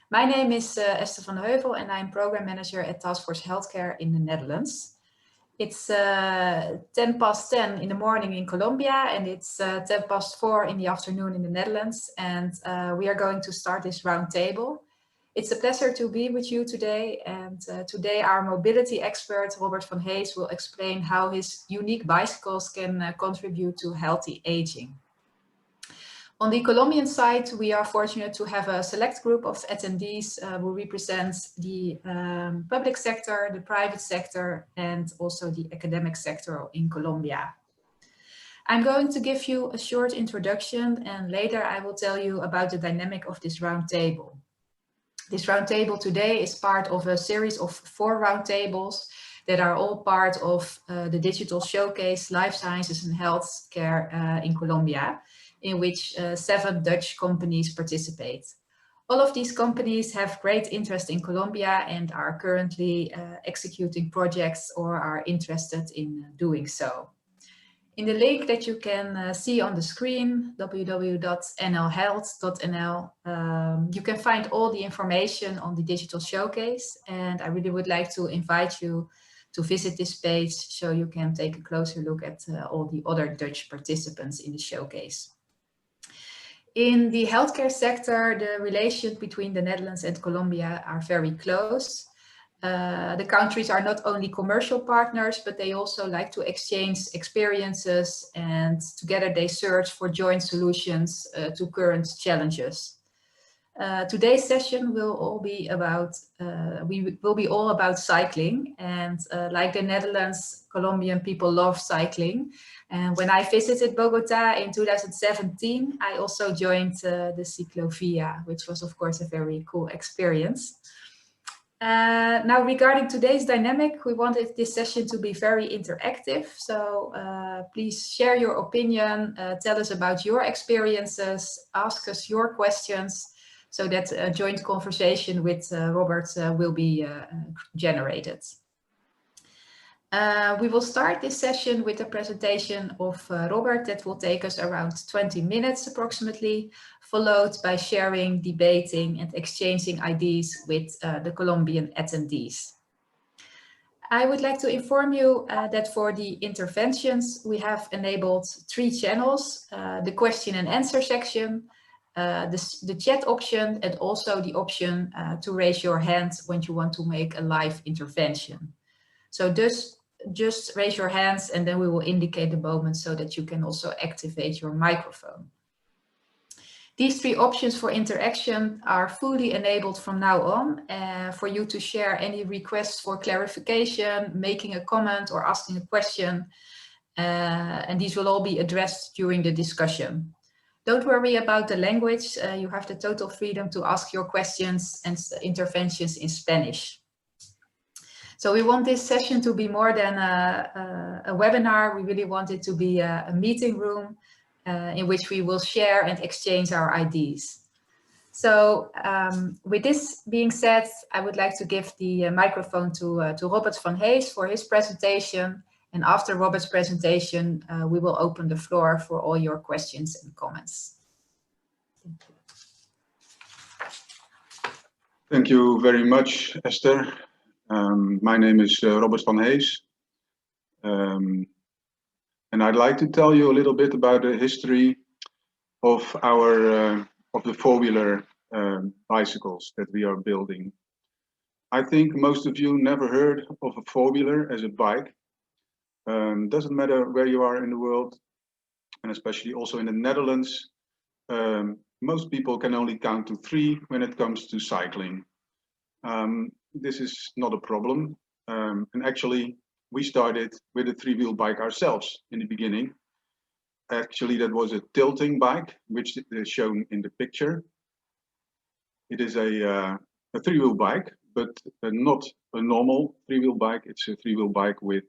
My name is Esther van de Heuvel and I'm Program Manager at Task Force Healthcare in the Netherlands. It's 10 past 10 in the morning in Colombia and it's 10 past 4 in the afternoon in the Netherlands, and we are going to start this round table. It's a pleasure to be with you today, and today our mobility expert Robert van Hees will explain how his unique bicycles can contribute to healthy aging. On the Colombian side, we are fortunate to have a select group of attendees who represent the public sector, the private sector, and also the academic sector in Colombia. I'm going to give you a short introduction, and later I will tell you about the dynamic of this roundtable. This roundtable today is part of a series of 4 roundtables that are all part of the digital showcase Life Sciences and Healthcare in Colombia, in which 7 Dutch companies participate. All of these companies have great interest in Colombia and are currently executing projects or are interested in doing so. In the link that you can see on the screen, www.nlhealth.nl, you can find all the information on the digital showcase, and I really would like to invite you to visit this page so you can take a closer look at all the other Dutch participants in the showcase. In the healthcare sector, the relations between the Netherlands and Colombia are very close. The countries are not only commercial partners, but they also like to exchange experiences, and together they search for joint solutions to current challenges. Today's session will all be about cycling, and like the Netherlands, Colombian people love cycling. And when I visited Bogota in 2017, I also joined the Ciclovia, which was of course a very cool experience. Now, regarding today's dynamic, we wanted this session to be very interactive. So please share your opinion, tell us about your experiences, ask us your questions, so that a joint conversation with Robert will be generated. We will start this session with a presentation of Robert that will take us around 20 minutes approximately, followed by sharing, debating and exchanging ideas with the Colombian attendees. I would like to inform you that for the interventions we have enabled 3 channels, the question and answer section, the chat option, and also the option to raise your hand when you want to make a live intervention. So just raise your hands and then we will indicate the moment so that you can also activate your microphone. These 3 options for interaction are fully enabled from now on for you to share any requests for clarification, making a comment or asking a question. And these will all be addressed during the discussion. Don't worry about the language. You have the total freedom to ask your questions and interventions in Spanish. So we want this session to be more than a webinar. We really want it to be a meeting room in which we will share and exchange our ideas. So with this being said, I would like to give the microphone to Robert van Hees for his presentation. And after Robert's presentation, we will open the floor for all your questions and comments. Thank you. Thank you very much, Esther. My name is Robert van Hees, and I'd like to tell you a little bit about the history of the 4-wheeler bicycles that we are building. I think most of you never heard of a 4-wheeler as a bike. Doesn't matter where you are in the world, and especially also in the Netherlands. Most people can only count to 3 when it comes to cycling. This is not a problem, and actually we started with a 3-wheel bike ourselves in the beginning. Actually, that was a tilting bike, which is shown in the picture. It is a 3-wheel bike, but not a normal 3-wheel bike. It's a 3-wheel bike with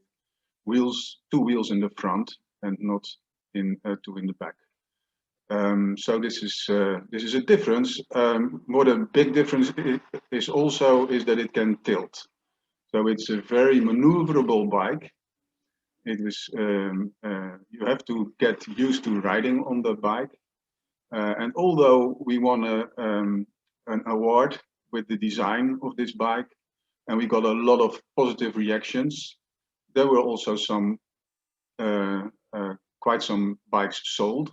wheels, 2 wheels in the front and not 2 in the back. So this is a difference. What a big difference is also is that it can tilt. So it's a very maneuverable bike. It was you have to get used to riding on the bike. And although we won an award with the design of this bike, and we got a lot of positive reactions. There were also some quite some bikes sold.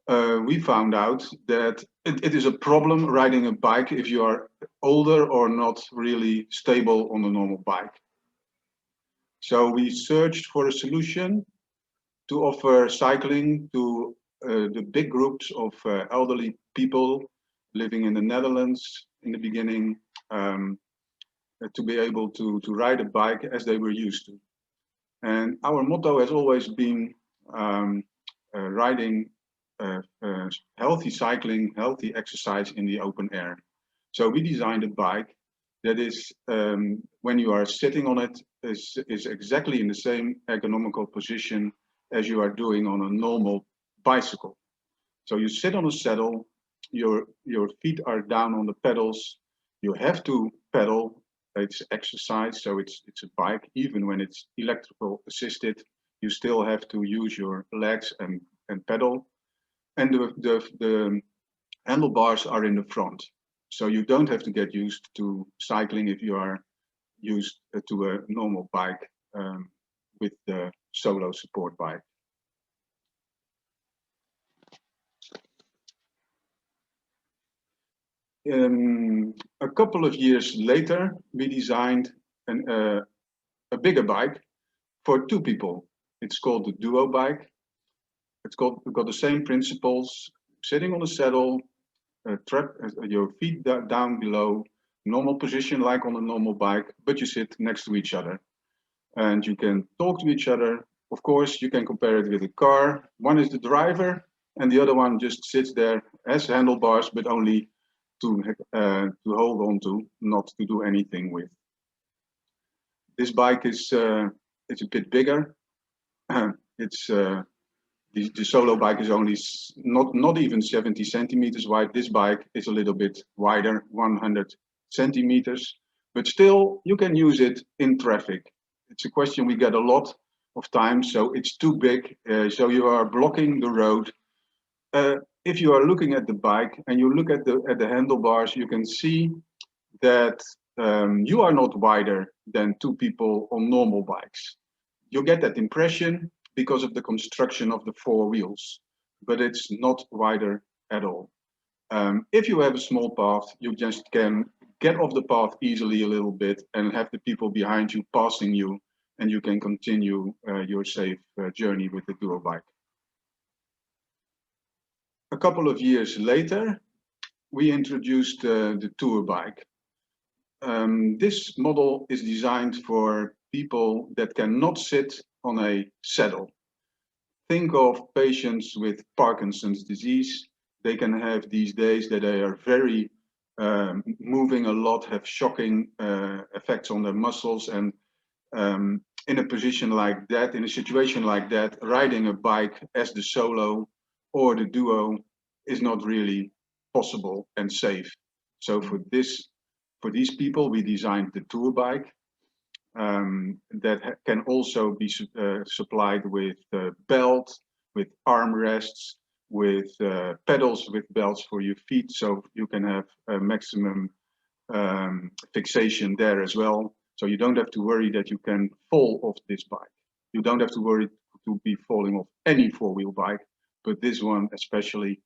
We found out that it is a problem riding a bike if you are older or not really stable on a normal bike. So we searched for a solution to offer cycling to the big groups of elderly people living in the Netherlands in the beginning, to be able to ride a bike as they were used to. And our motto has always been riding healthy cycling, healthy exercise in the open air. So we designed a bike that is, when you are sitting on it, is exactly in the same ergonomical position as you are doing on a normal bicycle. So you sit on a saddle, your feet are down on the pedals, you have to pedal, it's exercise, so it's a bike, even when it's electrical assisted, you still have to use your legs and pedal. And the handlebars are in the front. So you don't have to get used to cycling if you are used to a normal bike with the solo support bike. A couple of years later, we designed a bigger bike for two people. It's called the Duo bike. It's got the same principles, sitting on a saddle, your feet down below, normal position like on a normal bike, but you sit next to each other. And you can talk to each other. Of course, you can compare it with a car. One is the driver, and the other one just sits there, has handlebars, but only to hold on to, not to do anything with. This bike is it's a bit bigger. It's the solo bike is only not even 70 centimeters wide. This bike is a little bit wider, 100 centimeters, but still you can use it in traffic. It's a question we get a lot of times. So it's too big, so you are blocking the road. If you are looking at the bike and you look at the handlebars, you can see that you are not wider than two people on normal bikes. You get that impression because of the construction of the four wheels, but it's not wider at all. If you have a small path, you just can get off the path easily a little bit and have the people behind you passing you, and you can continue your safe journey with the Duo bike. A couple of years later, we introduced the Tour bike. This model is designed for people that cannot sit on a saddle. Think of patients with Parkinson's disease. They can have these days that they are very moving a lot, have shocking effects on their muscles, and in a position like that, in a situation like that, riding a bike as the solo or the Duo is not really possible and safe. So for these people, we designed the Tour bike that can also be supplied with belt, with armrests, with pedals with belts for your feet, so you can have a maximum fixation there as well. So you don't have to worry that you can fall off this bike. You don't have to worry to be falling off any four-wheel bike, but this one especially,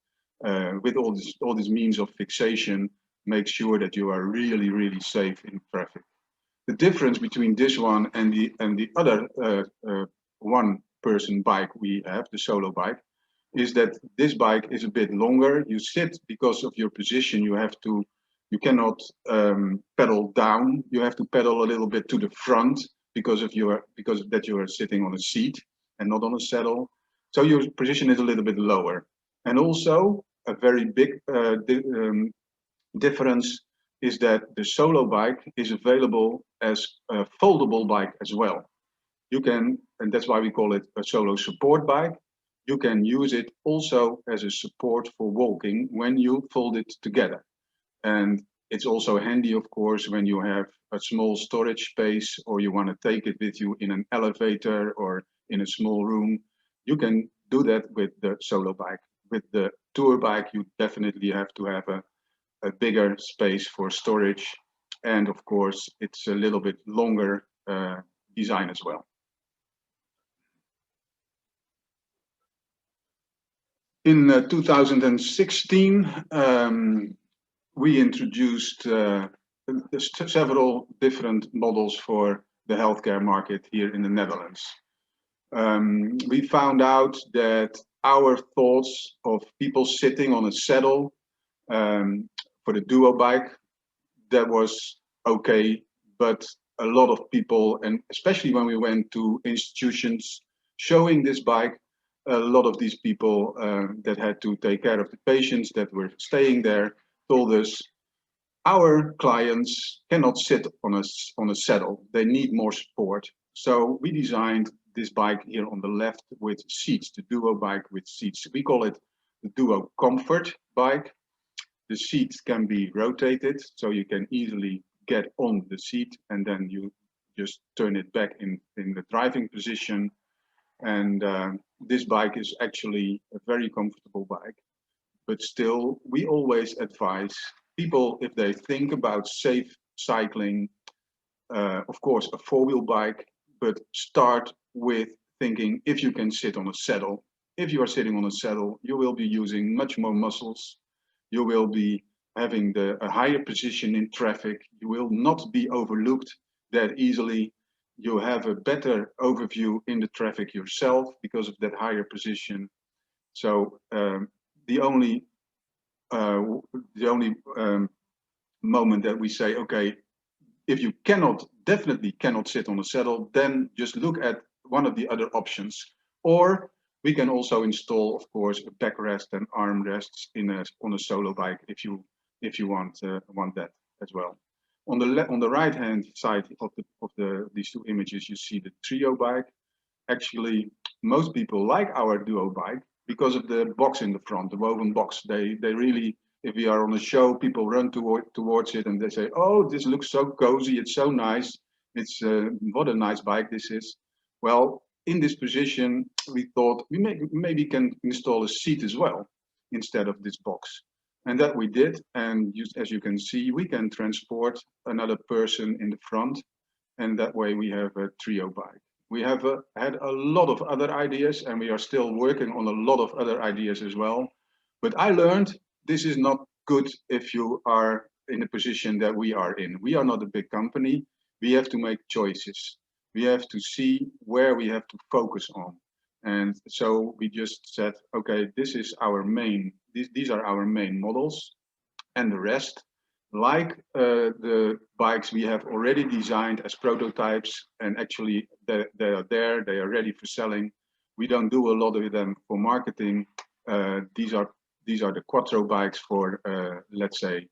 with all this means of fixation, make sure that you are really, really safe in traffic. The difference between this one and the other one-person bike we have, the solo bike, is that this bike is a bit longer. You sit because of your position. You cannot pedal down. You have to pedal a little bit to the front because you are sitting on a seat and not on a saddle. So your position is a little bit lower. And also a very big difference is that the solo bike is available as a foldable bike as well. You can, and that's why we call it a solo support bike. You can use it also as a support for walking when you fold it together. And it's also handy, of course, when you have a small storage space or you want to take it with you in an elevator or in a small room. You can do that with the solo bike. With the Tour bike, you definitely have to have a bigger space for storage, and of course it's a little bit longer design as well. In 2016, we introduced several different models for the healthcare market here in the Netherlands. We found out that our thoughts of people sitting on a saddle for the duo bike, that was okay, but a lot of people, and especially when we went to institutions showing this bike, a lot of these people that had to take care of the patients that were staying there told us, our clients cannot sit on a saddle. They need more support. So we designed this bike here on the left with seats, the duo bike with seats. We call it the Duo Comfort bike. The seats can be rotated, so you can easily get on the seat and then you just turn it back in the driving position. And this bike is actually a very comfortable bike. But still, we always advise people, if they think about safe cycling, of course, a four-wheel bike, but start with thinking if you can sit on a saddle. If you are sitting on a saddle, you will be using much more muscles. You will be having a higher position in traffic. You will not be overlooked that easily. You have a better overview in the traffic yourself because of that higher position. So the only moment that we say, okay, if you definitely cannot sit on a saddle, then just look at one of the other options. Or we can also install, of course, a backrest and armrests on a solo bike if you want that as well. On the right hand side of these two images, you see the trio bike. Actually, most people like our duo bike because of the box in the front, the woven box. They really, if we are on a show, people run towards it and they say, oh, this looks so cozy, it's so nice. It's what a nice bike this is. Well, in this position, we thought we maybe can install a seat as well instead of this box. And that we did. And as you can see, we can transport another person in the front. And that way we have a trio bike. We have had a lot of other ideas, and we are still working on a lot of other ideas as well. But I learned this is not good if you are in a position that we are in. We are not a big company. We have to make choices. We have to see where we have to focus on. And so we just said, okay, this is our main, these are our main models, and the rest, like the bikes we have already designed as prototypes, and actually they are there, they are ready for selling. We don't do a lot of them for marketing. These are the quattro bikes for, let's say,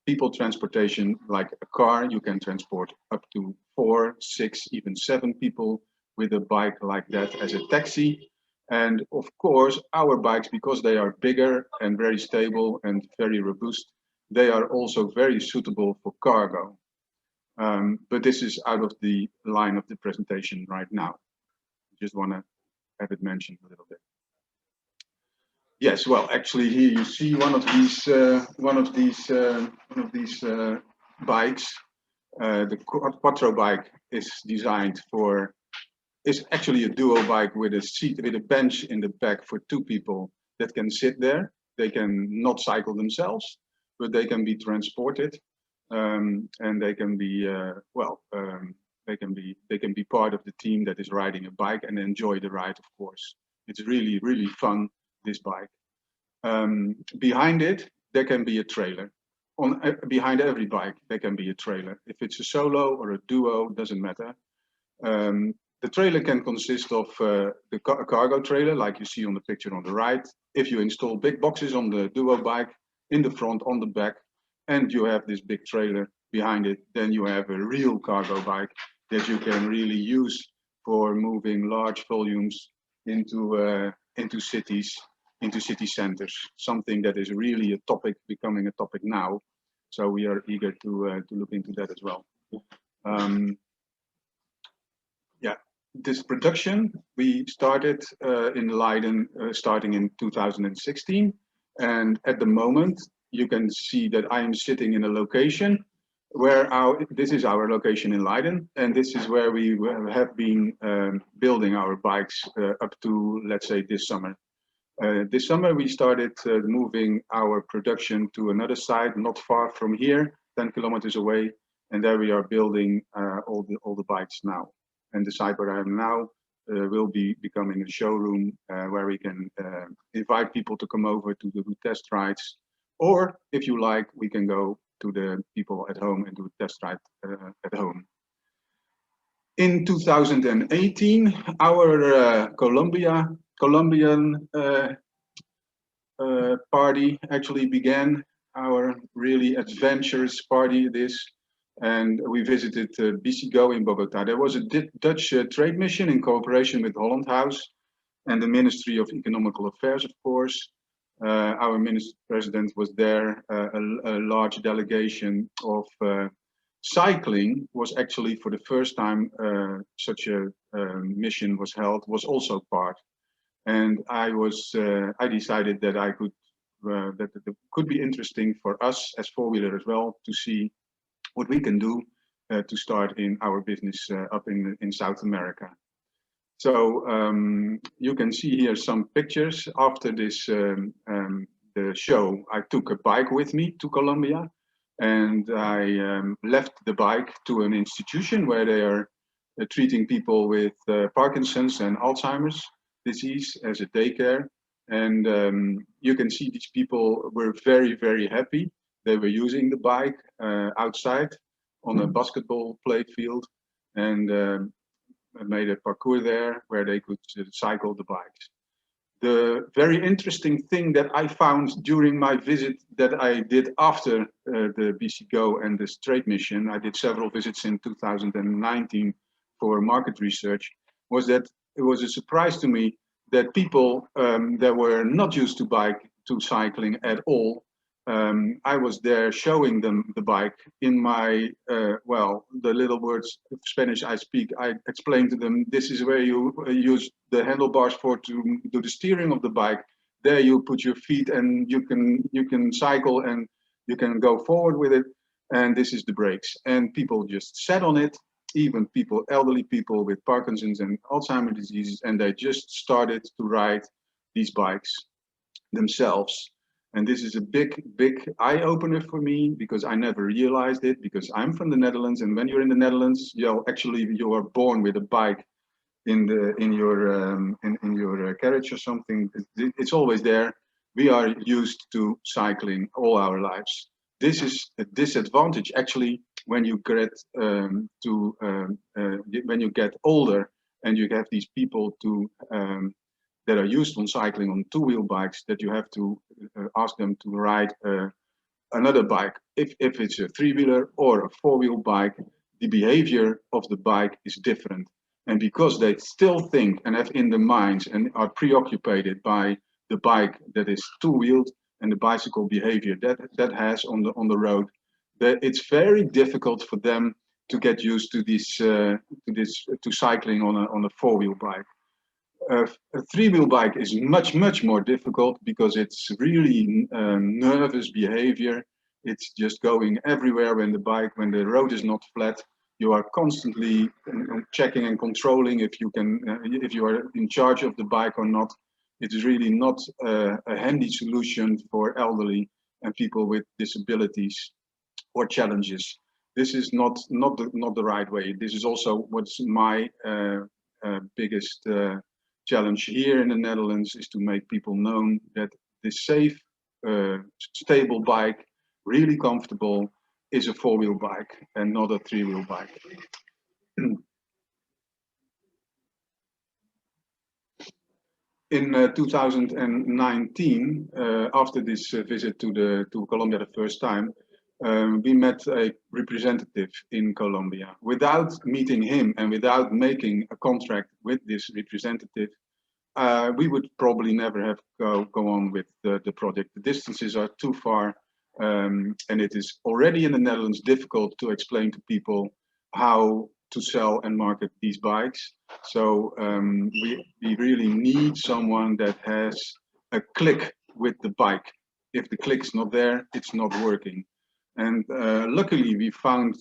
people transportation. Like a car, you can transport up to 4, 6, even 7 people with a bike like that as a taxi. And of course, our bikes, because they are bigger and very stable and very robust, they are also very suitable for cargo. But this is out of the line of the presentation right now. Just want to have it mentioned a little bit. Yes, well, actually, here you see one of these bikes. The quattro bike is designed for. It's actually a duo bike with a seat, with a bench in the back for 2 people that can sit there. They can not cycle themselves, but they can be transported, and they can be they can be part of the team that is riding a bike and enjoy the ride. Of course, it's really, really fun, this bike. Behind it, there can be a trailer. Behind every bike, there can be a trailer. If it's a solo or a duo, doesn't matter. The trailer can consist of the cargo trailer, like you see on the picture on the right. If you install big boxes on the duo bike, in the front, on the back, and you have this big trailer behind it, then you have a real cargo bike that you can really use for moving large volumes into cities, into city centers. Something that is really a topic, becoming a topic now. So we are eager to look into that as well. Yeah. This production, we started in Leiden starting in 2016. And at the moment, you can see that I am sitting in a location where this is our location in Leiden, and this is where we have been building our bikes up to, let's say, this summer. This summer we started moving our production to another site not far from here, 10 kilometers away, and there we are building all the bikes now. And the site where I am now will be becoming a showroom where we can invite people to come over to do test rides, or if you like, we can go to the people at home and do a test ride at home. In 2018, our Colombian party actually began, our really adventurous party this, and we visited BCGO in Bogota. There was a Dutch trade mission in cooperation with Holland House and the Ministry of Economical Affairs, of course. Our president was there. A large delegation of cycling was actually, for the first time such a mission was held, was also part. And I decided that that it could be interesting for us as four-wheeler as well to see what we can do to start in our business up in South America. So you can see here some pictures. After this the show, I took a bike with me to Colombia, and I left the bike to an institution where they are treating people with Parkinson's and Alzheimer's disease as a daycare. And you can see these people were very, very happy. They were using the bike outside on a basketball play field, and made a parcours there where they could cycle the bikes. The very interesting thing that I found during my visit that I did after the BCGO and this trade mission, I did several visits in 2019 for market research, was that it was a surprise to me that people that were not used to cycling at all, I was there showing them the bike in my, well, the little words of Spanish I speak. I explained to them, this is where you use the handlebars to do the steering of the bike. There you put your feet and you can cycle and you can go forward with it. And this is the brakes. And people just sat on it, even people, elderly people with Parkinson's and Alzheimer's diseases, and they just started to ride these bikes themselves. And this is a big, big eye-opener for me, because I never realized it, because I'm from the Netherlands, and when you're in the Netherlands, you are born with a bike in your carriage or something. It's always there. We are used to cycling all our lives. This is a disadvantage actually when you get when you get older and you have these people that are used on cycling on two-wheel bikes, that you have to ask them to ride another bike. If it's a three-wheeler or a four-wheel bike, the behavior of the bike is different. And because they still think and have in their minds and are preoccupied by the bike that is two-wheeled and the bicycle behavior that has on the road, that it's very difficult for them to get used to to cycling on a four-wheel bike. A three-wheel bike is much more difficult, because it's really nervous behavior. It's just going everywhere when the road is not flat. You are constantly checking and controlling if you are in charge of the bike or not. It's really not a handy solution for elderly and people with disabilities or challenges. This is not the right way. This is also what's my biggest challenge here in the Netherlands, is to make people know that this safe, stable bike, really comfortable, is a four-wheel bike and not a three-wheel bike. In 2019, after this visit to Colombia the first time, we met a representative in Colombia. Without meeting him and without making a contract with this representative, we would probably never have go on with the project. The distances are too far, and it is already in the Netherlands difficult to explain to people how to sell and market these bikes. So we really need someone that has a click with the bike. if the click's not there, it's not working. And luckily we found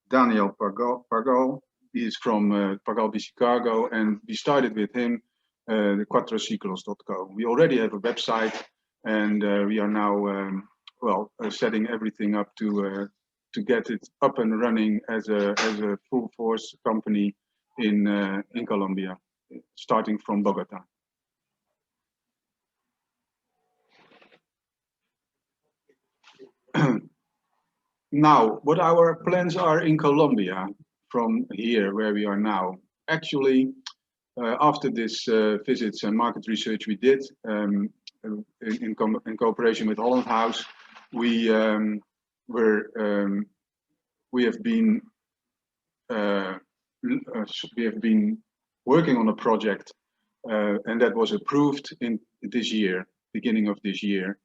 Daniel Pargal. He is from Pargal BC Cargo, and we started with him the quattrociclos.co. We already have a website, and we are now setting everything up to get it up and running as a full force company in Colombia, starting from Bogota. Now, what our plans are in Colombia from here, where we are now. Actually, after this visits and market research we did in cooperation with Holland House, we have been working on a project, and that was approved in this year, beginning of this year,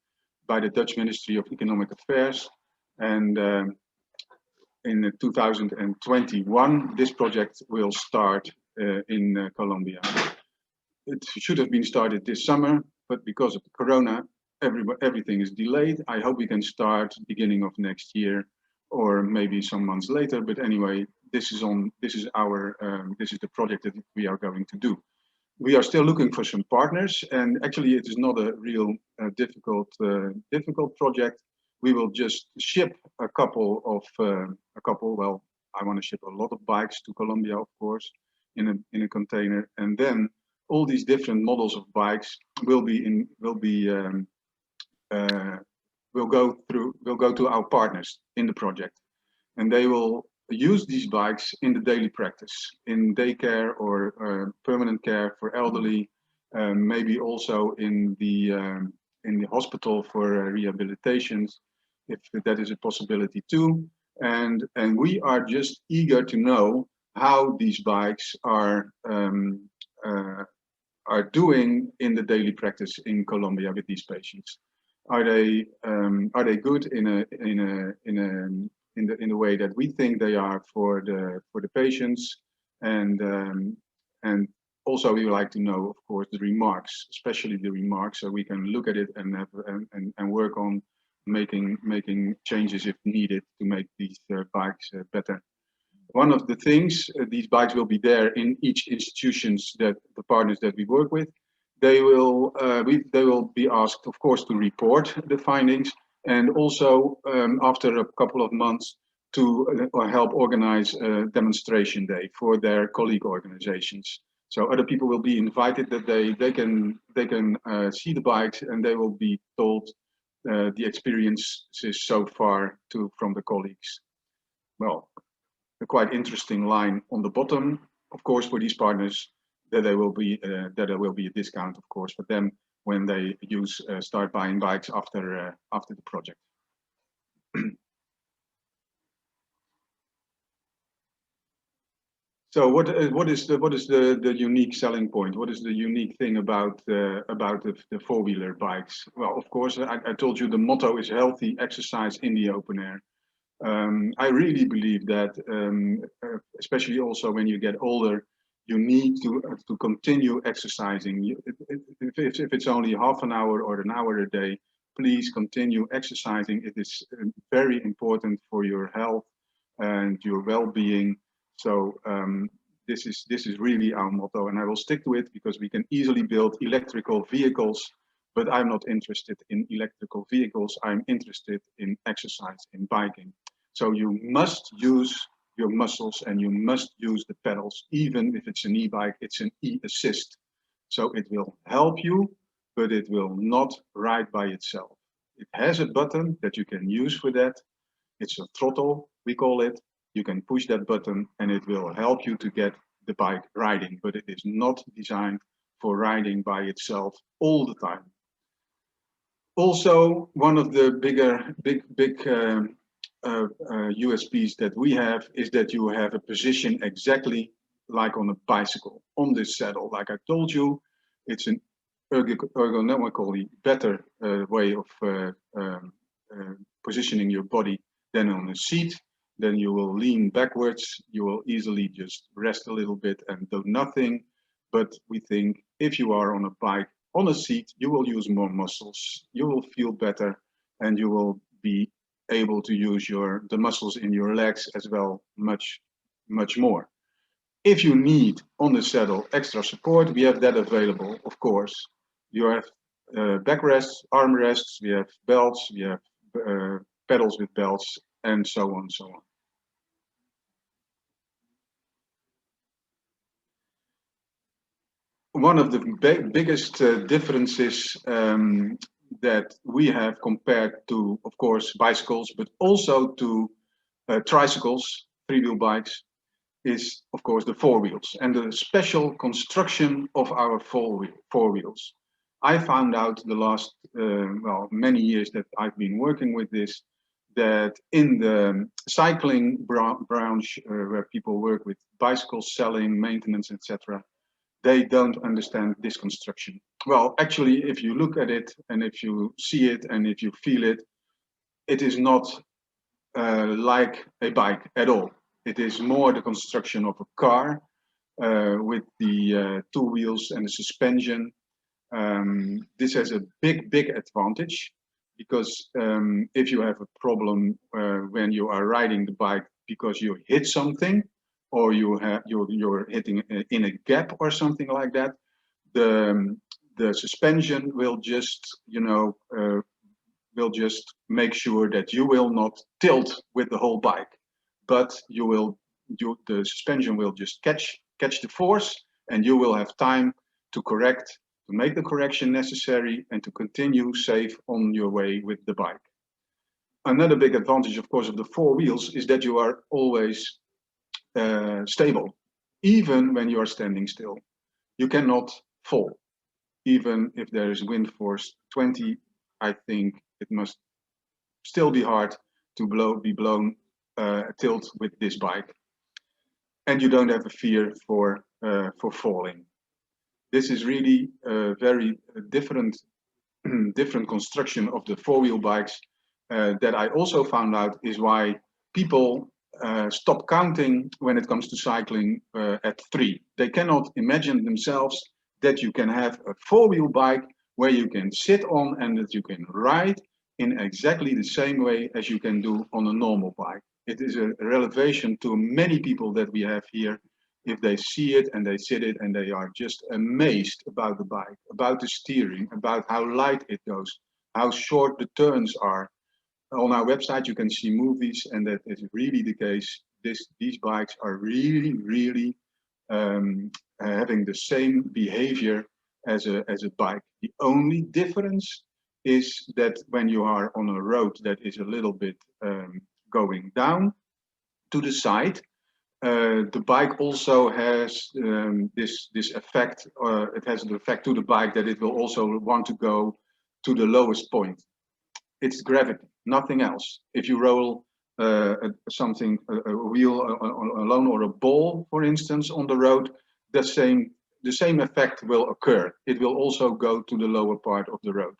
by the Dutch Ministry of Economic Affairs. And in 2021, this project will start in Colombia. It should have been started this summer, but because of the Corona, everything is delayed. I hope we can start beginning of next year, or maybe some months later. But anyway, this is the project that we are going to do. We are still looking for some partners, and actually it is not a real difficult project. We will just ship a couple. Well, I want to ship a lot of bikes to Colombia, of course, in a container, and then all these different models of bikes will go to our partners in the project, and they will use these bikes in the daily practice, in daycare or permanent care for elderly, maybe also in the hospital for rehabilitations, if that is a possibility too. And we are just eager to know how these bikes are doing in the daily practice in Colombia with these patients. Are they good in the way that we think they are for the patients, and also we would like to know, of course, the remarks, especially the remarks, so we can look at it and work on making changes if needed to make these bikes better. One of the things, these bikes will be there in each institutions that the partners that we work with. They will be asked, of course, to report the findings, and also after a couple of months to help organize a demonstration day for their colleague organizations. So other people will be invited, that they can see the bikes, and they will be told the experiences so far from the colleagues. Well, a quite interesting line on the bottom, of course, for these partners, that there will be a discount, of course, for them when they start buying bikes after the project. So what is the unique selling point? What is the unique thing about the four-wheeler bikes? Well, of course, I told you the motto is healthy exercise in the open air. I really believe that, especially also when you get older, you need to continue exercising. If it's only half an hour or an hour a day, please continue exercising. It is very important for your health and your well-being. So this is really our motto, and I will stick to it, because we can easily build electrical vehicles, but I'm not interested in electrical vehicles. I'm interested in exercise, in biking. So you must use your muscles, and you must use the pedals. Even if it's an e-bike, it's an e-assist. So it will help you, but it will not ride by itself. It has a button that you can use for that. It's a throttle, we call it. You can push that button and it will help you to get the bike riding, but it is not designed for riding by itself all the time. Also, one of the big USPs that we have is that you have a position exactly like on a bicycle, on this saddle. Like I told you, it's an ergonomically better way of positioning your body than on a seat. Then you will lean backwards, you will easily just rest a little bit and do nothing. But we think if you are on a bike, on a seat, you will use more muscles, you will feel better, and you will be able to use the muscles in your legs as well much more. If you need on the saddle extra support, we have that available, of course. You have backrests, arm rests, we have belts, we have pedals with belts, and so on, so on. One of the biggest differences that we have compared to, of course, bicycles, but also to tricycles, three-wheel bikes, is, of course, the four wheels and the special construction of our four wheels. I found out the last, many years that I've been working with this, that in the cycling branch where people work with bicycles, selling, maintenance, etc., they don't understand this construction. Well, actually, if you look at it and if you see it and if you feel it, it is not like a bike at all. It is more the construction of a car with the two wheels and the suspension. This has a big advantage because if you have a problem when you are riding the bike because you hit something or you're hitting in a gap or something like that, the suspension will just, will just make sure that you will not tilt with the whole bike, but the suspension will just catch the force, and you will have time to make the correction necessary and to continue safe on your way with the bike. Another big advantage, of course, of the four wheels is that you are always stable, even when you are standing still. You cannot fall. Even if there is wind force 20, I think it must still be hard to be blown tilt with this bike. And you don't have a fear for falling. This is really a very different construction of the four-wheel bikes that I also found out is why people stop counting when it comes to cycling at 3. They cannot imagine themselves that you can have a four-wheel bike where you can sit on and that you can ride in exactly the same way as you can do on a normal bike. It is a revelation to many people that we have here. If they see it and they sit it and they are just amazed about the bike, about the steering, about how light it goes, how short the turns are. On our website you can see movies, and that is really the case. These bikes are really having the same behavior as a bike. The only difference is that when you are on a road that is a little bit going down to the side, the bike also has this effect. It has an effect to the bike that it will also want to go to the lowest point. It's gravity, nothing else. If you roll a wheel alone or a ball, for instance, on the road, the same effect will occur. It will also go to the lower part of the road.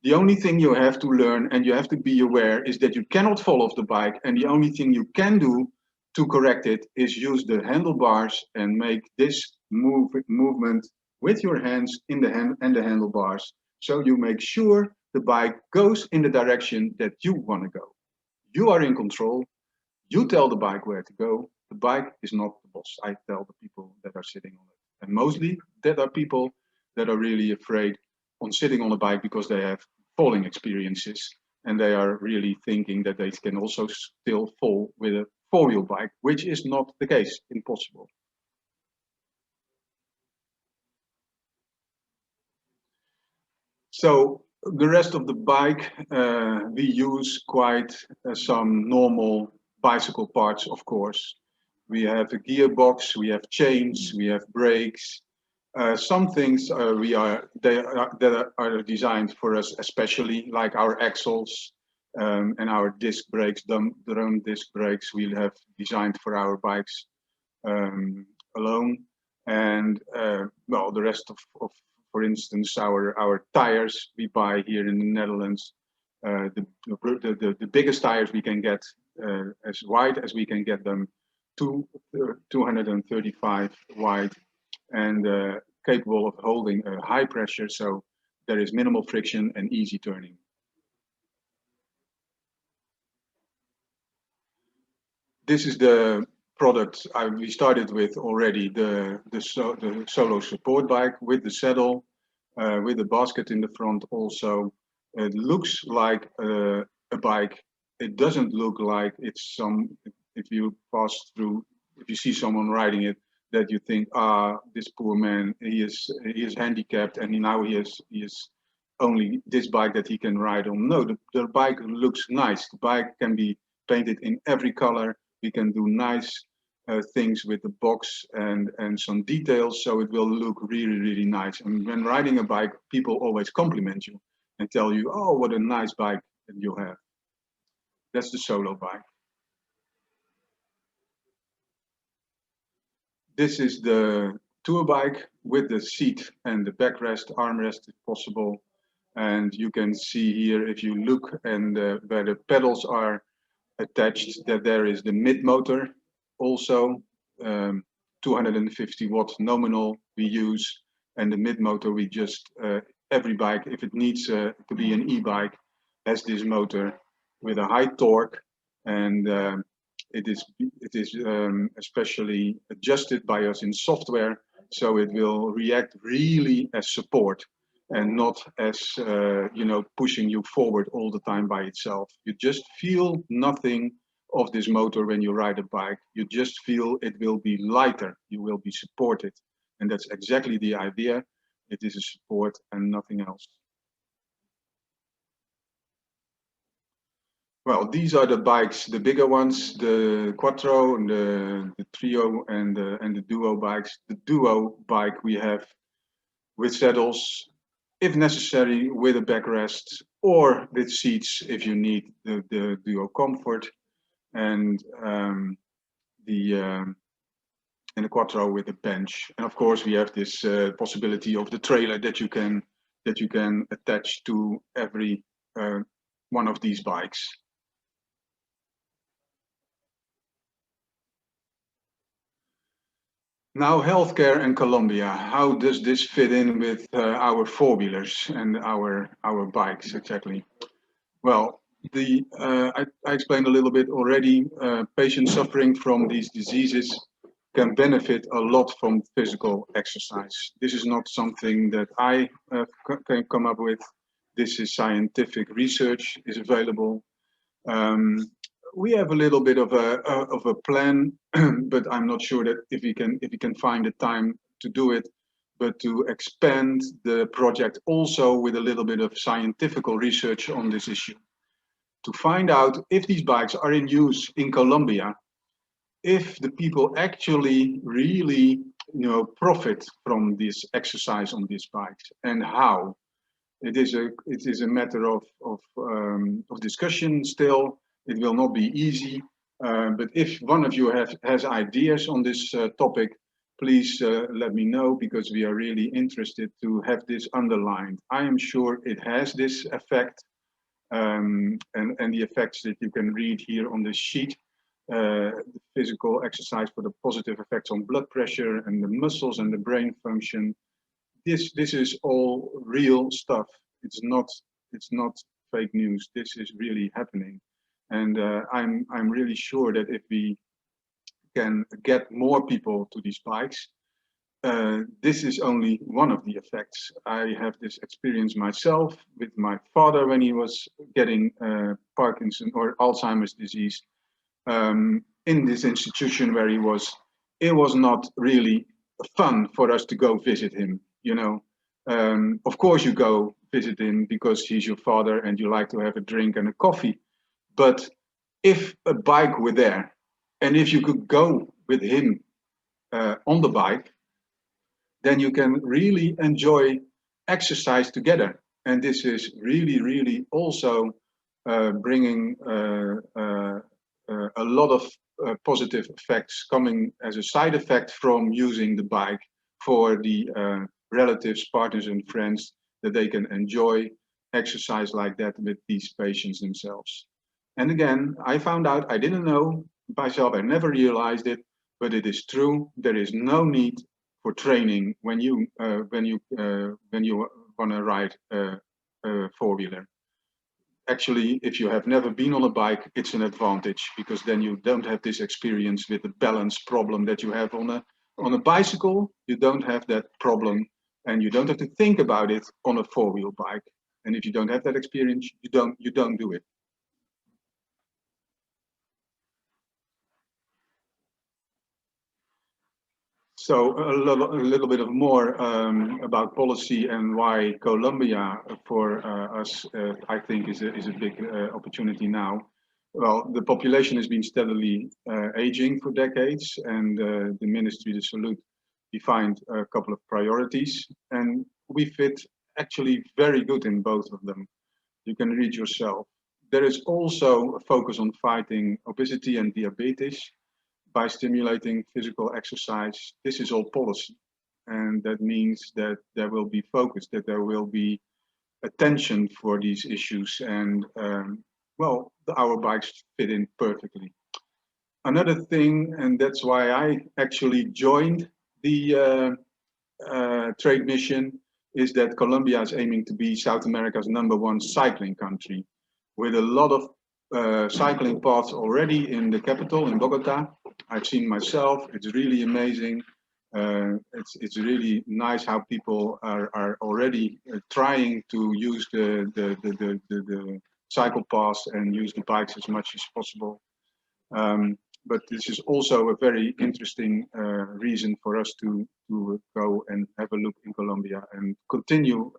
The only thing you have to learn and you have to be aware is that you cannot fall off the bike, and the only thing you can do to correct it is use the handlebars and make this movement with your hands in the handlebars, so you make sure the bike goes in the direction that you want to go. You are in control. You tell the bike where to go. The bike is not the boss. I tell the people that are sitting on it. And mostly that are people that are really afraid on sitting on a bike because they have falling experiences, and they are really thinking that they can also still fall with a four-wheel bike, which is not the case, impossible. So the rest of the bike, we use quite some normal bicycle parts, of course. We have a gearbox, we have chains, we have brakes. Some things that are designed for us especially, like our axles and our disc brakes, drum disc brakes, we have designed for our bikes alone. And well, the rest of for instance, our tires we buy here in the Netherlands. The biggest tires we can get, as wide as we can get them, 235 wide, and capable of holding a high pressure, so there is minimal friction and easy turning. This is the product we started with already, the solo support bike with the saddle, with the basket in the front also. It looks like a bike. It doesn't look like it's if you see someone riding it, that you think, this poor man, he is handicapped and now he is only this bike that he can ride on. No, the bike looks nice. The bike can be painted in every color. We can do nice things with the box and some details, so it will look really, really nice. And when riding a bike, people always compliment you and tell you, oh, what a nice bike that you have. That's the solo bike. This is the tour bike with the seat and the backrest, armrest if possible. And you can see here, if you look and where the pedals are attached, that there is the mid motor also, 250 watt nominal we use, and the mid motor we just, every bike, if it needs to be an e-bike, has this motor with a high torque, and it is especially adjusted by us in software, so it will react really as support and not as pushing you forward all the time by itself. You just feel nothing of this motor when you ride a bike. You just feel it will be lighter, you will be supported, and that's exactly the idea. It is a support and nothing else. Well, these are the bikes, the bigger ones, the Quattro and the Trio and the Duo bikes. The Duo bike we have with saddles, if necessary, with a backrest, or with seats if you need the Duo comfort, and the Quattro with a bench. And of course, we have this possibility of the trailer that you can attach to every one of these bikes. Now, healthcare in Colombia. How does this fit in with our four-wheelers and our bikes exactly? Well, I explained a little bit already. Patients suffering from these diseases can benefit a lot from physical exercise. This is not something that I can come up with. This is scientific research is available. We have a little bit of a plan, but I'm not sure that if we can find the time to do it, but to expand the project also with a little bit of scientific research on this issue, to find out if these bikes are in use in Colombia, if the people actually really profit from this exercise on these bikes, and how. It is a matter of discussion still. It will not be easy, but if one of you has ideas on this topic, please let me know, because we are really interested to have this underlined. I am sure it has this effect, and the effects that you can read here on this sheet. The physical exercise for the positive effects on blood pressure and the muscles and the brain function. This is all real stuff. It's not fake news. This is really happening, and I'm really sure that if we can get more people to these bikes, this is only one of the effects. I have this experience myself with my father when he was getting Parkinson or Alzheimer's disease, in this institution where he was. It was not really fun for us to go visit him. Of course you go visit him because he's your father and you like to have a drink and a coffee. But if a bike were there, and if you could go with him on the bike, then you can really enjoy exercise together. And this is really, really also bringing a lot of positive effects coming as a side effect from using the bike for the relatives, partners, and friends, that they can enjoy exercise like that with these patients themselves. And again, I found out, I didn't know myself, I never realized it, but it is true. There is no need for training when you want to ride a four-wheeler. Actually, if you have never been on a bike, it's an advantage, because then you don't have this experience with the balance problem that you have on a bicycle. You don't have that problem, and you don't have to think about it on a four-wheel bike. And if you don't have that experience, you don't do it. So a little bit of more about policy and why Colombia for us, I think, is a big opportunity now. Well, the population has been steadily aging for decades, and the Ministry, the Salute, defined a couple of priorities, and we fit actually very good in both of them. You can read yourself. There is also a focus on fighting obesity and diabetes by stimulating physical exercise. This is all policy, and that means that there will be focus, that there will be attention for these issues, and well, our bikes fit in perfectly. Another thing, and that's why I actually joined the trade mission, is that Colombia is aiming to be South America's #1 cycling country, with a lot of cycling paths already in the capital, in Bogota. I've seen myself. It's really amazing. It's really nice how people are already trying to use the cycle paths and use the bikes as much as possible. But this is also a very interesting reason for us to go and have a look in Colombia and continue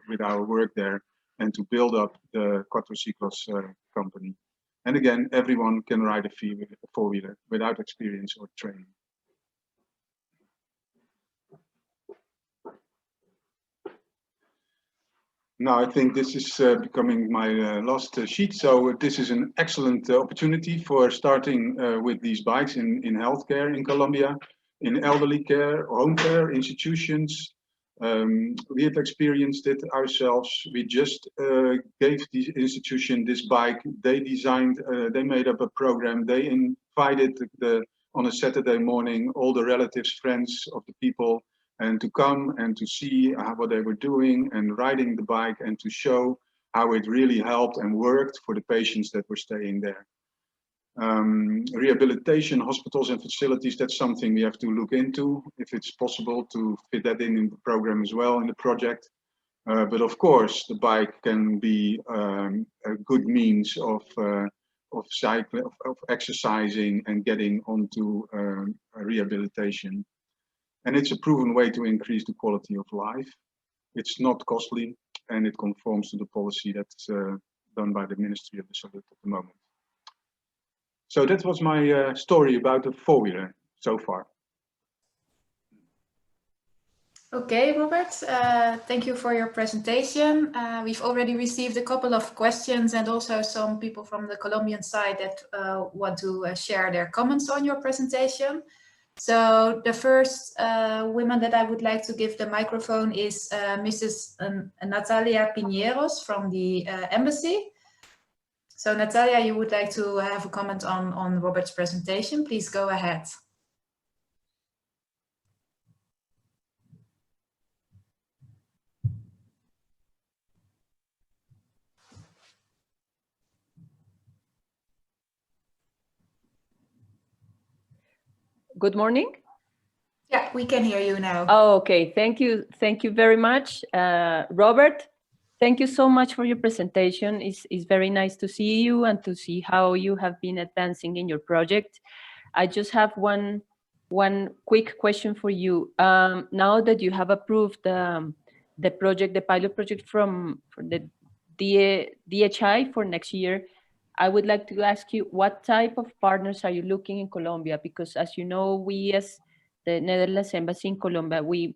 with our work there, and to build up the Cuatrociclos company. And again, everyone can ride a four-wheeler without experience or training. Now, I think this is becoming my last sheet. So this is an excellent opportunity for starting with these bikes in healthcare in Colombia, in elderly care, home care institutions. We have experienced it ourselves. We just gave the institution this bike. They designed, they made up a program. They invited on a Saturday morning all the relatives, friends of the people, and to come and to see what they were doing and riding the bike, and to show how it really helped and worked for the patients that were staying there. Rehabilitation, hospitals and facilities, that's something we have to look into, if it's possible to fit that in the program as well, in the project. But of course, the bike can be a good means of cycling, of exercising and getting onto rehabilitation. And it's a proven way to increase the quality of life. It's not costly, and it conforms to the policy that's done by the Ministry of the Salute at the moment. So that was my story about the four-wheeler so far. Okay, Robert, thank you for your presentation. We've already received a couple of questions, and also some people from the Colombian side that want to share their comments on your presentation. So the first woman that I would like to give the microphone is Mrs. Natalia Piñeros from the embassy. So Natalia, you would like to have a comment on Robert's presentation. Please go ahead. Good morning. Yeah, we can hear you now. Oh, okay. Thank you. Thank you very much, Robert. Thank you so much for your presentation. It's very nice to see you and to see how you have been advancing in your project. I just have one quick question for you. Now that you have approved the project, the pilot project for the DHI for next year, I would like to ask you, what type of partners are you looking in Colombia? Because as you know, we as the Netherlands Embassy in Colombia, we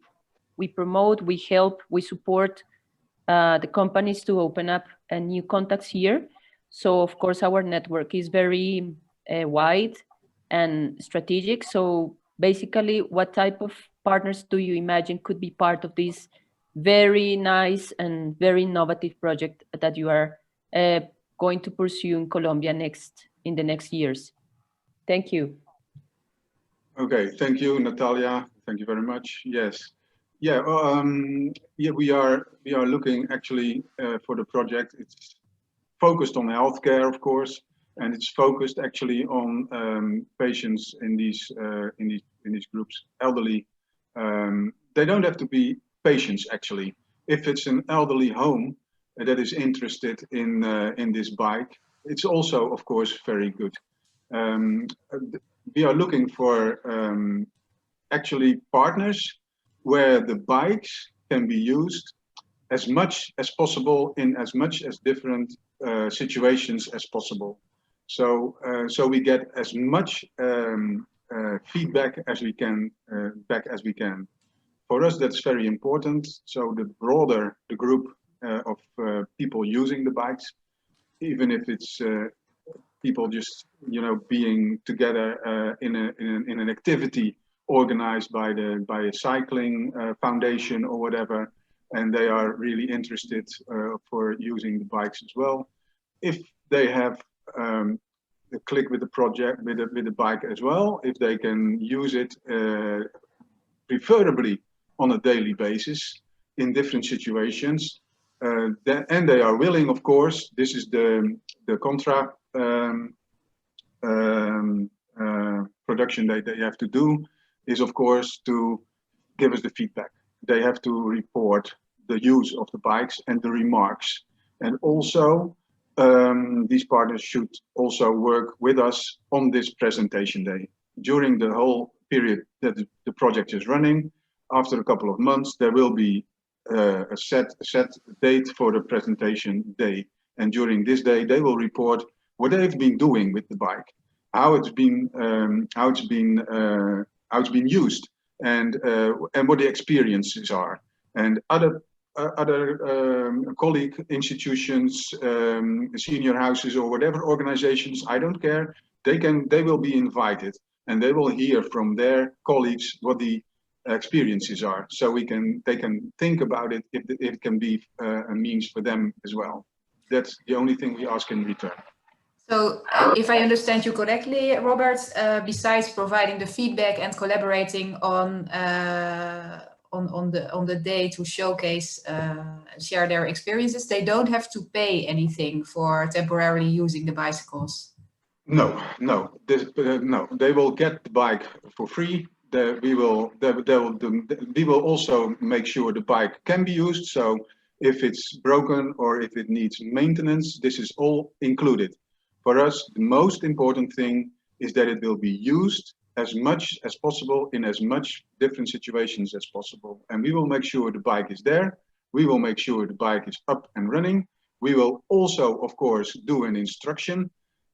promote, we help, we support the companies to open up new contacts here. So of course, our network is very wide and strategic. So basically, what type of partners do you imagine could be part of this very nice and very innovative project that you are going to pursue in Colombia in the next years? Thank you. Okay, thank you, Natalia. Thank you very much. Yes. Yeah, yeah, we are looking actually for the project. It's focused on healthcare, of course, and it's focused actually on patients in these groups, elderly. They don't have to be patients actually. If it's an elderly home that is interested in this bike, it's also, of course, very good. We are looking for actually partners where the bikes can be used as much as possible in as much as different situations as possible. So we get as much feedback as we can For us, that's very important. So the broader the group of people using the bikes, even if it's people just being together in an activity organized by a cycling foundation or whatever, and they are really interested for using the bikes as well. If they have a click with the project with the bike as well, if they can use it preferably on a daily basis in different situations, and they are willing, of course. This is the contra production that they have to do, is of course to give us the feedback. They have to report the use of the bikes and the remarks, and also these partners should also work with us on this presentation day. During the whole period that the project is running, after a couple of months, there will be a set date for the presentation day, and during this day they will report what they've been doing with the bike, how it's been used, and what the experiences are. And other colleague institutions, senior houses, or whatever organizations, I don't care, they will be invited, and they will hear from their colleagues what the experiences are, so they can think about it if it can be a means for them as well. That's the only thing we ask in return. So if I understand you correctly, Robert, besides providing the feedback and collaborating on the day to showcase, share their experiences, they don't have to pay anything for temporarily using the bicycles. No, they will get the bike for free. We will also make sure the bike can be used. So if it's broken or if it needs maintenance, this is all included. For us, the most important thing is that it will be used as much as possible in as much different situations as possible. And we will make sure the bike is there. We will make sure the bike is up and running. We will also, of course, do an instruction.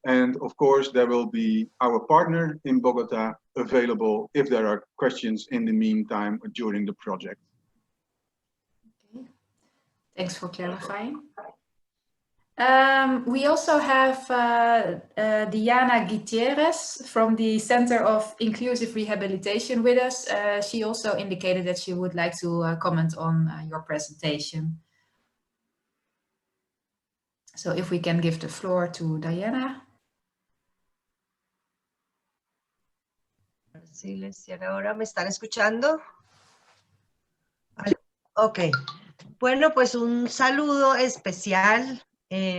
And of course, there will be our partner in Bogota available if there are questions in the meantime during the project. Okay. Thanks for clarifying. We also have Diana Gutierrez from the Center of Inclusive Rehabilitation with us. She also indicated that she would like to comment on your presentation. So if we can give the floor to Diana. Silenciar ahora. ¿Me están escuchando? Ok. Bueno, pues un saludo especial.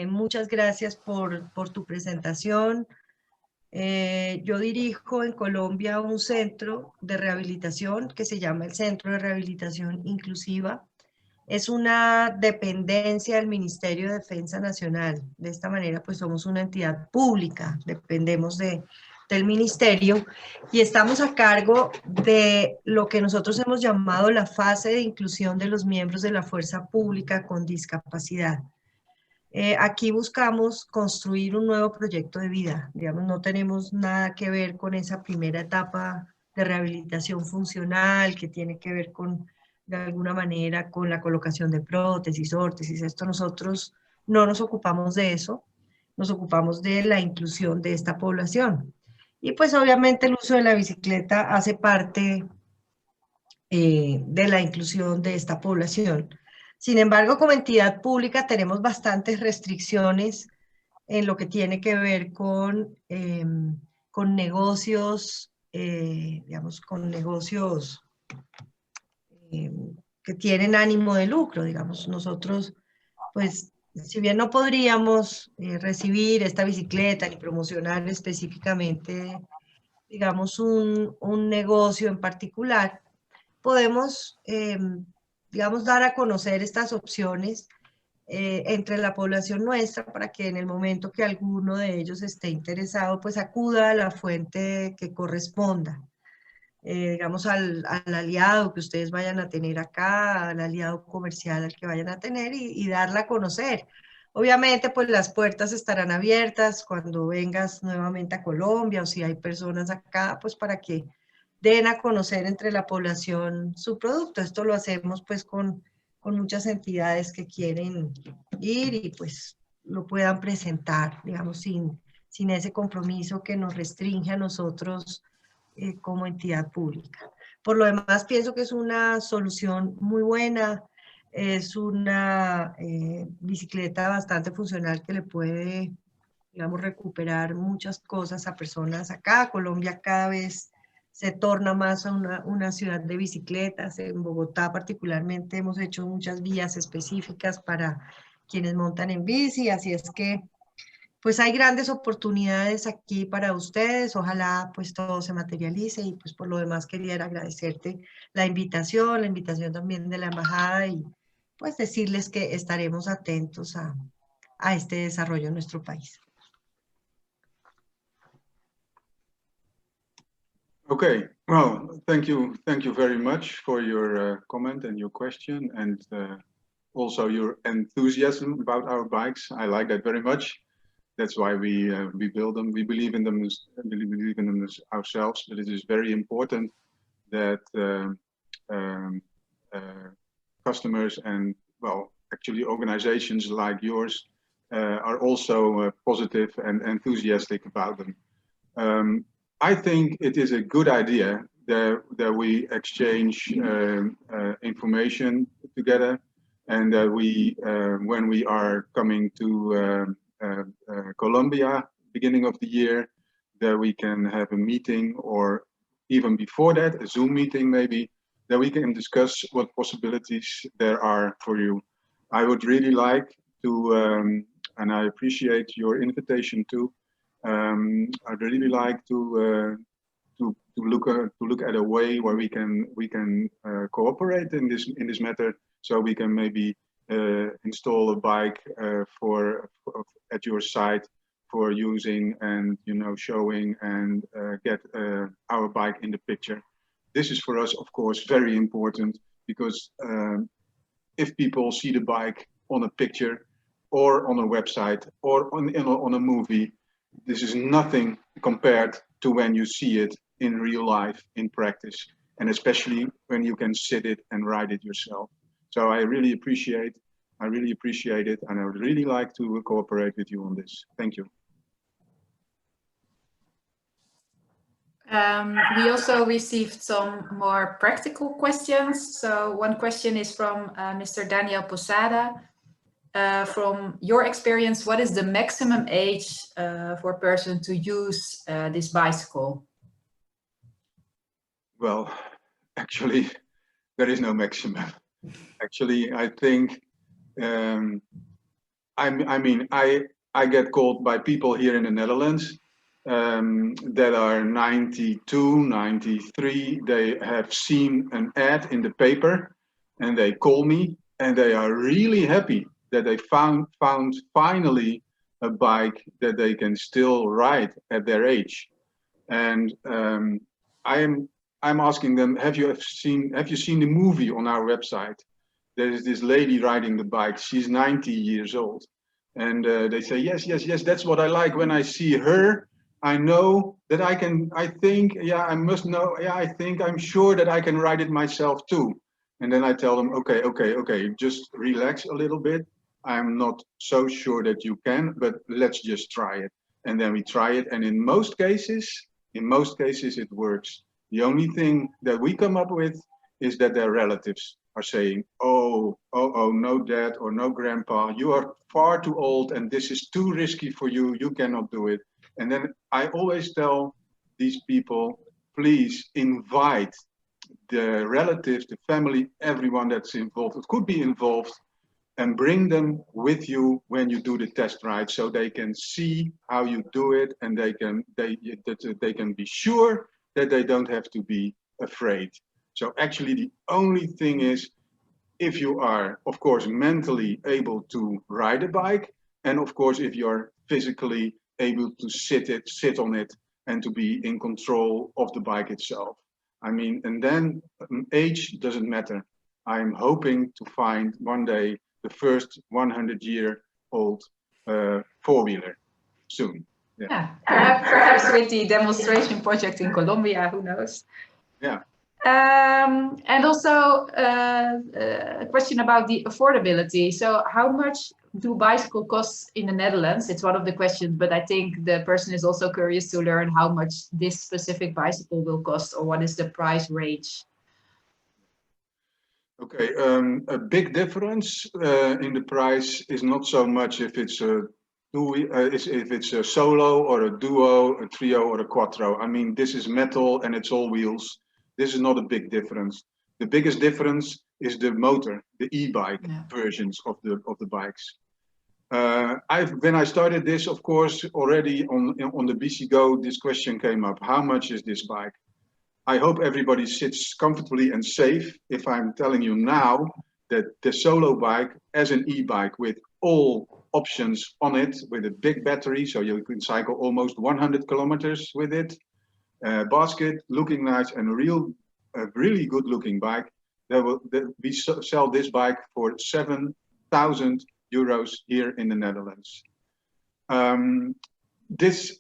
Muchas gracias por tu presentación. Yo dirijo en Colombia un centro de rehabilitación que se llama el Centro de Rehabilitación Inclusiva. Es una dependencia del Ministerio de Defensa Nacional. De esta manera, pues somos una entidad pública, dependemos del ministerio, y estamos a cargo de lo que nosotros hemos llamado la fase de inclusión de los miembros de la fuerza pública con discapacidad. Aquí buscamos construir un nuevo proyecto de vida. Digamos, no tenemos nada que ver con esa primera etapa de rehabilitación funcional que tiene que ver con, de alguna manera, con la colocación de prótesis, órtesis. Esto nosotros no nos ocupamos de eso, nos ocupamos de la inclusión de esta población. Y pues obviamente el uso de la bicicleta hace parte de la inclusión de esta población. Sin embargo, como entidad pública tenemos bastantes restricciones en lo que tiene que ver con negocios, digamos, con negocios que tienen ánimo de lucro, digamos. Nosotros, pues, si bien no podríamos recibir esta bicicleta ni promocionar específicamente, digamos, un negocio en particular, podemos, digamos, dar a conocer estas opciones entre la población nuestra para que en el momento que alguno de ellos esté interesado, pues acuda a la fuente que corresponda. Digamos, al aliado que ustedes vayan a tener acá, al aliado comercial al que vayan a tener y darla a conocer. Obviamente, pues las puertas estarán abiertas cuando vengas nuevamente a Colombia o si hay personas acá, pues para que den a conocer entre la población su producto. Esto lo hacemos pues con muchas entidades que quieren ir y pues lo puedan presentar, digamos, sin ese compromiso que nos restringe a nosotros como entidad pública. Por lo demás, pienso que es una solución muy buena, es una bicicleta bastante funcional que le puede, digamos, recuperar muchas cosas a personas acá. Colombia cada vez se torna más a una ciudad de bicicletas. En Bogotá particularmente hemos hecho muchas vías específicas para quienes montan en bici, así es que pues hay grandes oportunidades aquí para ustedes, ojalá pues todo se materialice y pues por lo demás quería agradecerte la invitación también de la embajada y pues decirles que estaremos atentos a este desarrollo en nuestro país. Okay, well, thank you very much for your comment and your question, and also your enthusiasm about our bikes. I like that very much. That's why we build them. We believe in them ourselves, but it is very important that customers and, well, actually organizations like yours are also positive and enthusiastic about them. I think it is a good idea that we exchange information together, and that we, when we are coming to Colombia, beginning of the year, that we can have a meeting, or even before that, a Zoom meeting maybe, that we can discuss what possibilities there are for you. I would really like to, and I appreciate your invitation too. I'd really like to look at a way where we can cooperate in this matter, so we can maybe install a bike at your site for using and showing and get our bike in the picture. This is for us, of course, very important, because if people see the bike on a picture or on a website or on a movie, this is nothing compared to when you see it in real life, in practice, and especially when you can sit it and ride it yourself. So I really appreciate it, and I would really like to cooperate with you on this. Thank you. We also received some more practical questions. So one question is from Mr. Daniel Posada. From your experience, what is the maximum age for a person to use this bicycle? Well, actually, there is no maximum. Actually, I think, I get called by people here in the Netherlands that are 92, 93. They have seen an ad in the paper and they call me, and they are really happy that they found finally a bike that they can still ride at their age. And I'm asking them, have you seen the movie on our website? There is this lady riding the bike. She's 90 years old, and they say, yes, that's what I like. When I see her, I know that I'm sure that I can ride it myself too. And then I tell them, okay, just relax a little bit. I'm not so sure that you can, but let's just try it. And then we try it, and in most cases it works. The only thing that we come up with is that their relatives are saying, oh, no dad or no grandpa, you are far too old and this is too risky for you, you cannot do it. And then I always tell these people, please invite the relatives, the family, everyone that's involved, it could be involved, and bring them with you when you do the test ride, so they can see how you do it, and they can be sure that they don't have to be afraid. So actually the only thing is, if you are, of course, mentally able to ride a bike, and of course, if you're physically able to sit on it and to be in control of the bike itself. I mean, and then age doesn't matter. I'm hoping to find one day the first 100-year-old four-wheeler soon. Yeah, perhaps with the demonstration project in Colombia, who knows? Yeah. And also a question about the affordability. So how much do bicycle costs in the Netherlands? It's one of the questions, but I think the person is also curious to learn how much this specific bicycle will cost, or what is the price range? Okay, a big difference in the price is not so much if it's a solo or a duo, a trio or a quattro. I mean, this is metal and it's all wheels. This is not a big difference. The biggest difference is the motor, the e-bike versions of the bikes. When I started this, of course, already on the BC Go, this question came up: how much is this bike? I hope everybody sits comfortably and safe if I'm telling you now that the solo bike as an e-bike with all options on it, with a big battery, so you can cycle almost 100 kilometers with it, basket, looking nice, and a really good looking bike. We sell this bike for 7,000 euros here in the Netherlands. This,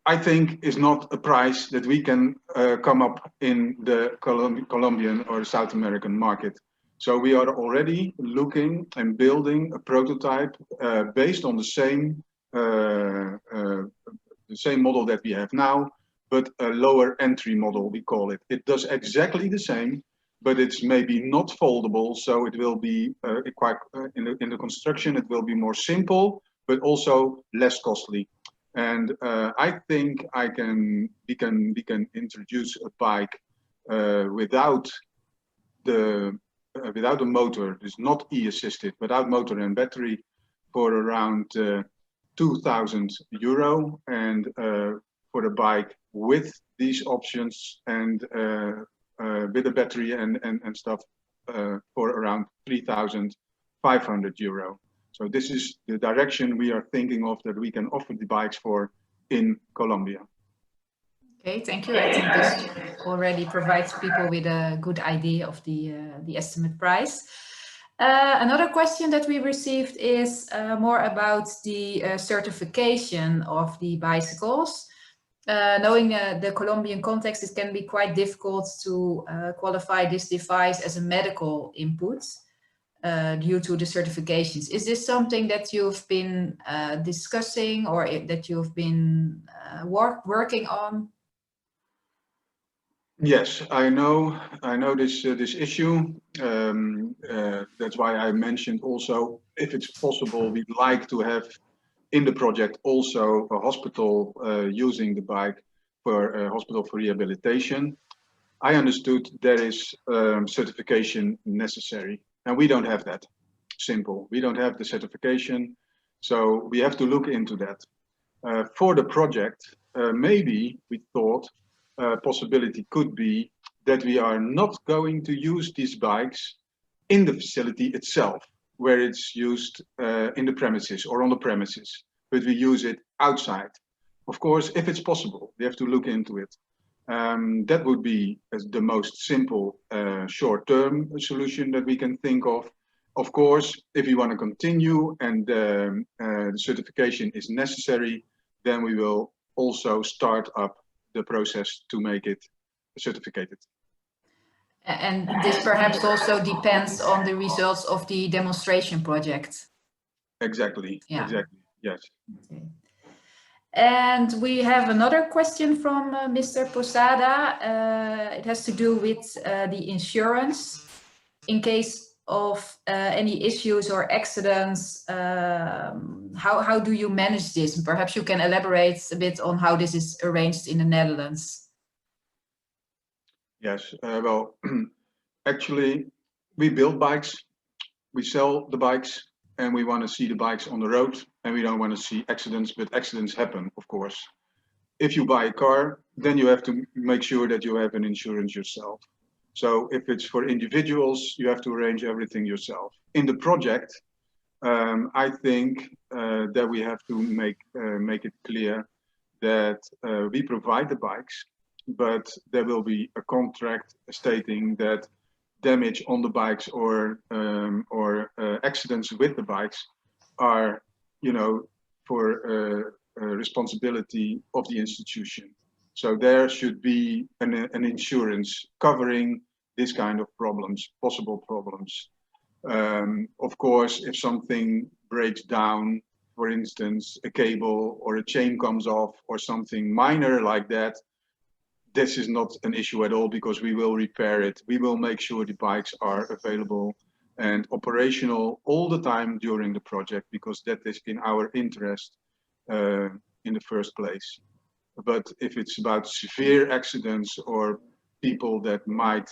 I think, is not a price that we can come up in the Colombian or South American market. So we are already looking and building a prototype based on the same model that we have now, but a lower entry model, we call it. It does exactly the same, but it's maybe not foldable, so it will be quite in the construction. It will be more simple, but also less costly. And I think we can introduce a bike without a motor. It's not e-assisted, without motor and battery, for around 2,000 euro, and for a bike with these options and with a battery and stuff for around 3,500 euro. So this is the direction we are thinking of, that we can offer the bikes for in Colombia. Okay, thank you. I think this already provides people with a good idea of the estimate price. Another question that we received is more about the certification of the bicycles. Knowing the Colombian context, it can be quite difficult to qualify this device as a medical input due to the certifications. Is this something that you've been discussing, or that you've been working on? Yes, I know this issue. That's why I mentioned also, if it's possible, we'd like to have in the project also a hospital using the bike for a hospital for rehabilitation. I understood there is certification necessary, and we don't have that. Simple. We don't have the certification, so we have to look into that. For the project, maybe we thought a possibility could be that we are not going to use these bikes in the facility itself, where it's used in the premises or on the premises, but we use it outside. Of course, if it's possible, we have to look into it. That would be the most simple short-term solution that we can think of. Of course, if we want to continue and the certification is necessary, then we will also start up the process to make it certificated. And this perhaps also depends on the results of the demonstration project. Exactly. Yeah. Exactly. Yes. Okay. And we have another question from Mr. Posada. It has to do with the insurance. In case of any issues or accidents, how do you manage this? And perhaps you can elaborate a bit on how this is arranged in the Netherlands. Yes, well, actually, we build bikes, we sell the bikes, and we want to see the bikes on the road, and we don't want to see accidents, but accidents happen, of course. If you buy a car, then you have to make sure that you have an insurance yourself. So if it's for individuals, you have to arrange everything yourself. In the project, I think that we have to make it clear that we provide the bikes, but there will be a contract stating that damage on the bikes or accidents with the bikes are, you know, for responsibility of the institution. So there should be an insurance covering this kind of problems, possible problems. Of course, if something breaks down, for instance, a cable or a chain comes off or something minor like that, this is not an issue at all because we will repair it. We will make sure the bikes are available and operational all the time during the project because that is in our interest in the first place. But if it's about severe accidents or people that might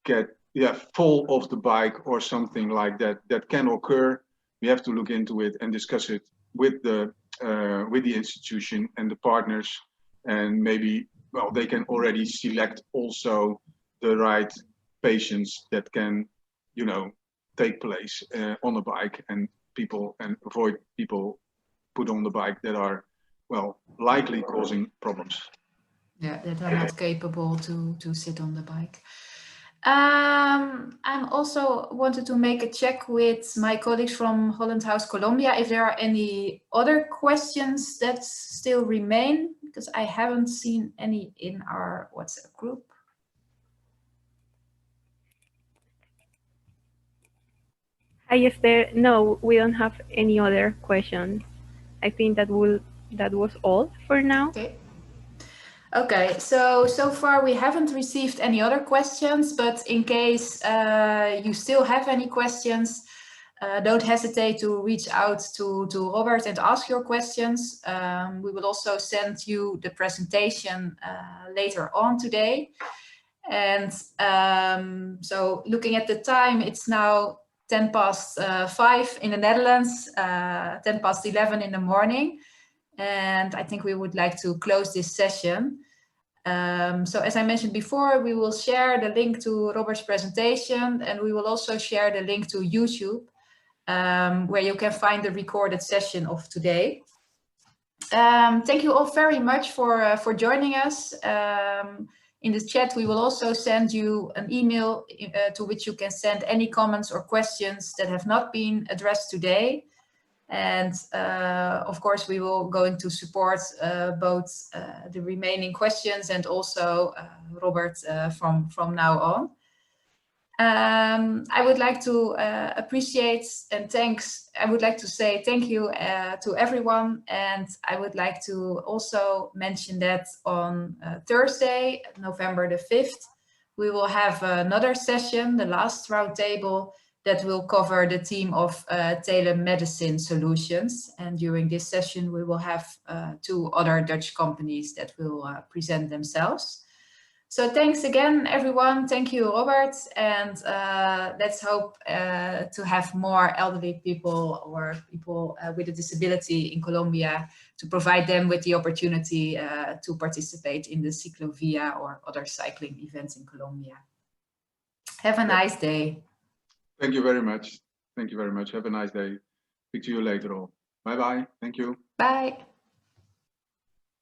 get fall off the bike or something like that, that can occur, we have to look into it and discuss it with the institution and the partners, and maybe, well, they can already select also the right patients that can, you know, take place on the bike and avoid people put on the bike that are, well, likely causing problems. Yeah, that are not capable to sit on the bike. I'm also wanted to make a check with my colleagues from Holland House Colombia if there are any other questions that still remain, because I haven't seen any in our WhatsApp group. Hi, Esther. No, we don't have any other questions. I think that was all for now. Okay, so far we haven't received any other questions, but in case you still have any questions, don't hesitate to reach out to Robert and ask your questions. We will also send you the presentation later on today. And so looking at the time, it's now 5:10 in the Netherlands, 11:10 in the morning. And I think we would like to close this session. So as I mentioned before, we will share the link to Robert's presentation, and we will also share the link to YouTube, where you can find the recorded session of today. Thank you all very much for joining us. In the chat, we will also send you an email to which you can send any comments or questions that have not been addressed today. And of course, we will going to support both the remaining questions and also Robert from now on. I would like to appreciate and I would like to say thank you to everyone. And I would like to also mention that on Thursday, November the 5th, we will have another session, the last roundtable, that will cover the theme of telemedicine solutions. And during this session, we will have 2 other Dutch companies that will present themselves. So thanks again, everyone. Thank you, Robert. And let's hope to have more elderly people or people with a disability in Colombia to provide them with the opportunity to participate in the ciclovia or other cycling events in Colombia. Have a nice day. Thank you very much. Thank you very much. Have a nice day. Speak to you later on. Bye-bye. Thank you. Bye.